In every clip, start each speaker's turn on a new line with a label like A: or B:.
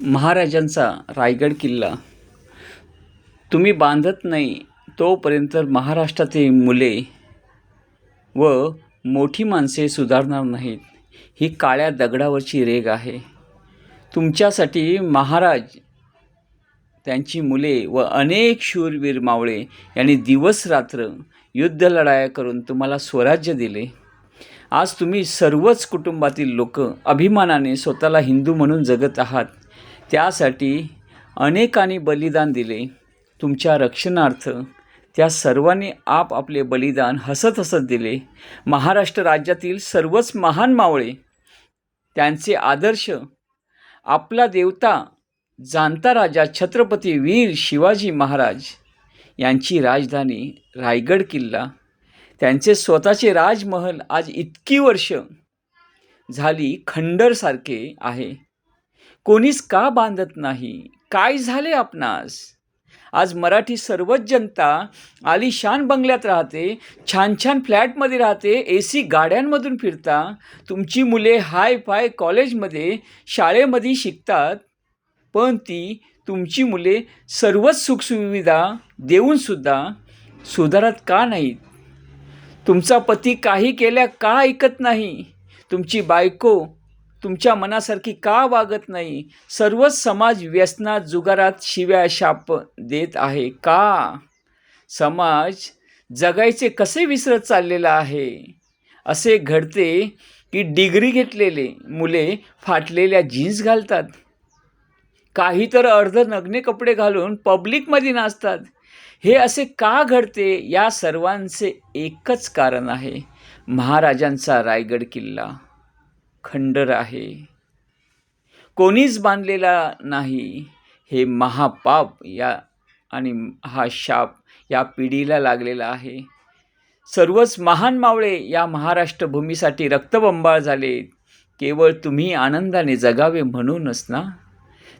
A: महाराजांचा रायगड किल्ला तुम्ही बांधत नाही तोपर्यंत महाराष्ट्रातील मुले व मोठी माणसे सुधारणार नाहीत. ही काळ्या दगडावरची रेघ आहे. तुमच्यासाठी महाराज, त्यांची मुले व अनेक शूरवीर मावळे यांनी दिवस रात्र युद्ध लढाया करून तुम्हाला स्वराज्य दिले. आज तुम्ही सर्वच कुटुंबातील लोक अभिमानाने स्वतःला हिंदू म्हणून जगत आहात. त्यासाठी अनेकांनी बलिदान दिले. तुमच्या रक्षणार्थ त्या सर्वांनी आपले बलिदान हसत हसत दिले. महाराष्ट्र राज्यातील सर्वच महान मावळे, त्यांचे आदर्श, आपला देवता जाणता राजा छत्रपती वीर शिवाजी महाराज यांची राजधानी रायगड किल्ला, त्यांचे स्वतःचे राजमहल आज इतकी वर्ष झाली खंडरसारखे आहे. कोणीच का बांधत नाही? काय झाले आपणास? आज मराठी सर्वच जनता आलिशान बंगल्यात राहते, छान छान फ्लॅटमध्ये राहते, AC गाड्यांमधून फिरता. तुमची मुले हाय फाय कॉलेजमध्ये शाळेमध्ये शिकतात, पण ती तुमची मुले सर्वच सुखसुविधा देऊनसुद्धा सुधारत का नाहीत? तुमचा पती काही केल्या का ऐकत नाही? तुमची बायको तुमच्या मनासारखी का वागत नाही? सर्वच समाज व्यसनात, जुगारात, शिव्या शाप देत आहे का? समाज जगायचे कसे विसरत चाललेला आहे? असे घडते की डिग्री घेतलेले मुले फाटलेल्या जीन्स घालतात, काही तर अर्धनग्ने कपडे घालून पब्लिकमध्ये नाचतात. हे असे का घडते? या सर्वांचे एकच कारण आहे, महाराजांचा रायगड किल्ला खंडर आहे, कोणीच बांधलेला नाही. हे महापाप आणि हा शाप या पिढीला लागलेला आहे. सर्वच महान मावळे या महाराष्ट्र भूमीसाठी रक्तबंबाळ झाले, केवळ तुम्ही आनंदाने जगावे म्हणूनच ना.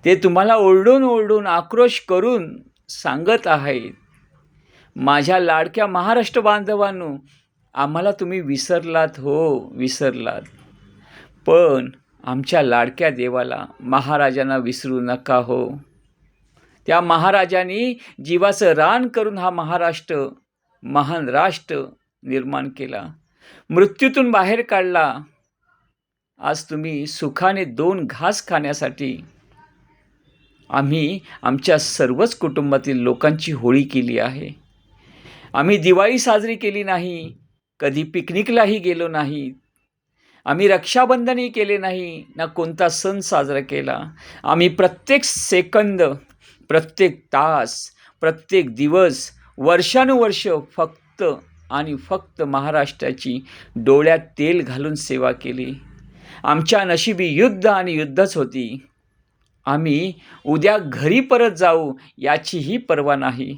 A: ते तुम्हाला ओरडून ओरडून आक्रोश करून सांगत आहेत, माझ्या लाडक्या महाराष्ट्र बांधवांनो, आम्हाला तुम्ही विसरलात, हो विसरलात, पण आमच्या लाडक्या देवाला, महाराजांना विसरू नका हो. त्या महाराजांनी जीवाचं रान करून हा महाराष्ट्र, महान राष्ट्र निर्माण केला, मृत्यूतून बाहेर काढला. आज तुम्ही सुखाने 2 घास खाण्यासाठी आम्ही आमच्या सर्वच कुटुंबातील लोकांची होळी केली आहे. आम्ही दिवाळी साजरी केली नाही, कधी पिकनिकलाही गेलो नाही, आम्ही रक्षाबंधनही केले नाही, ना कोणता सण साजरा केला. आम्ही प्रत्येक सेकंद, प्रत्येक तास, प्रत्येक दिवस, वर्षानुवर्ष फक्त आणि फक्त महाराष्ट्राची डोळ्यात तेल घालून सेवा केली. आमच्या नशिबी युद्ध आणि युद्धच होती. आम्ही उद्या घरी परत जाऊ याचीही पर्वा नाही.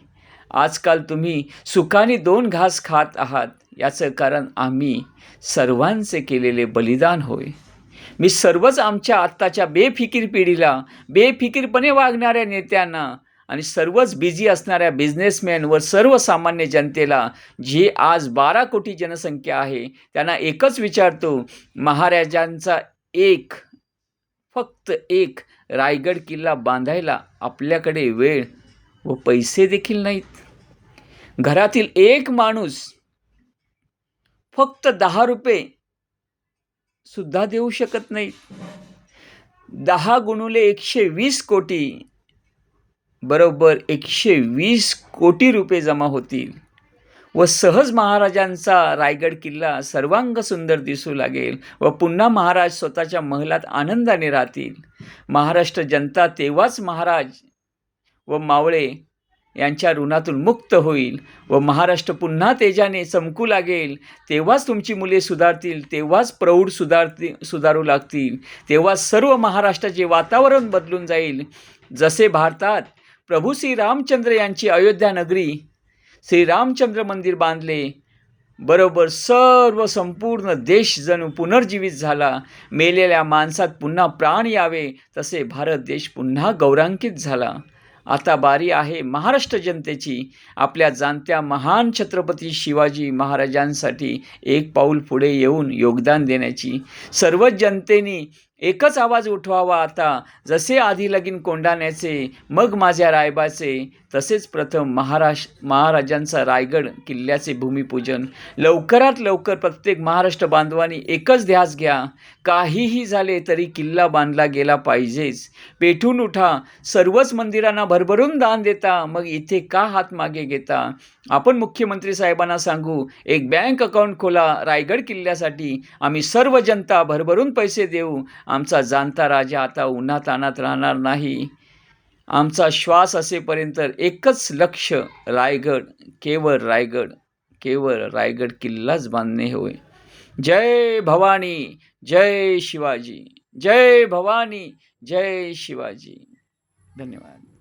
A: आजकाल तुम्ही सुखाने 2 घास खात आहात, याचं कारण आम्ही सर्वांचे केलेले बलिदान होय. मी सर्वच आमच्या आत्ताच्या बेफिकीर पिढीला, बेफिकीरपणे वागणाऱ्या नेत्यांना आणि सर्वच बिझी असणाऱ्या बिझनेसमॅन व सर्वसामान्य जनतेला, जी आज 12 कोटी जनसंख्या आहे, त्यांना एकच विचारतो, महाराजांचा फक्त एक रायगड किल्ला बांधायला आपल्याकडे वेळ व पैसे देखील नाहीत. घरातील एक माणूस फक्त 10 रुपये सुद्धा देऊ शकत नाहीत. 10 गुणुले 120 कोटी बरोबर 120 कोटी रुपये जमा होतील व सहज महाराजांचा रायगड किल्ला सर्वांग सुंदर दिसू लागेल व पुन्हा महाराज स्वतःच्या महलात आनंदाने राहतील. महाराष्ट्र जनता तेव्हाच महाराज व मावळे यांच्या ऋणातून मुक्त होईल व महाराष्ट्र पुन्हा तेजाने चमकू लागेल. तेव्हाच तुमची मुले सुधारतील, तेव्हाच प्रौढ सुधारू लागतील, तेव्हा सर्व महाराष्ट्राचे वातावरण बदलून जाईल. जसे भारतात प्रभू श्रीरामचंद्र यांची अयोध्या नगरी, श्रीरामचंद्र मंदिर बांधले, बरोबर सर्व संपूर्ण देश जणू पुनर्जीवित झाला, मेलेल्या माणसात पुन्हा प्राण यावे, तसे भारत देश पुन्हा गौरवान्वित झाला. आता बारी आहे महाराष्ट्र जनतेची, आपल्या जाणत्या महान छत्रपती शिवाजी महाराजांसाठी एक पाऊल पुढे येऊन योगदान देण्याची. सर्वच जनतेने एकच आवाज उठवावा आता, जसे आधी लगीन कोंढाण्याचे, मग माझ्या रायबाचे, तसेच प्रथम महाराजांचा रायगड किल्ल्याचे भूमिपूजन. लवकरात लवकर प्रत्येक महाराष्ट्र बांधवांनी एकच ध्यास घ्या, काहीही झाले तरी किल्ला बांधला गेला पाहिजेच. पेटून उठा, सर्वच मंदिरांना भरभरून दान देता, मग इथे का हात मागे घेता? आपण मुख्यमंत्री साहेबांना सांगू, एक बँक अकाउंट खोला रायगड किल्ल्यासाठी. आम्ही सर्व जनता भरभरून पैसे देऊ. आमचा जाणता राजा आता उन्हातान्हात राहणार नाही. आमचा श्वास असेपर्यंत एकच लक्ष, रायगड, केवळ रायगड, केवळ रायगड किल्लाच बांधणे होय. जय भवानी, जय शिवाजी. जय भवानी, जय शिवाजी. धन्यवाद.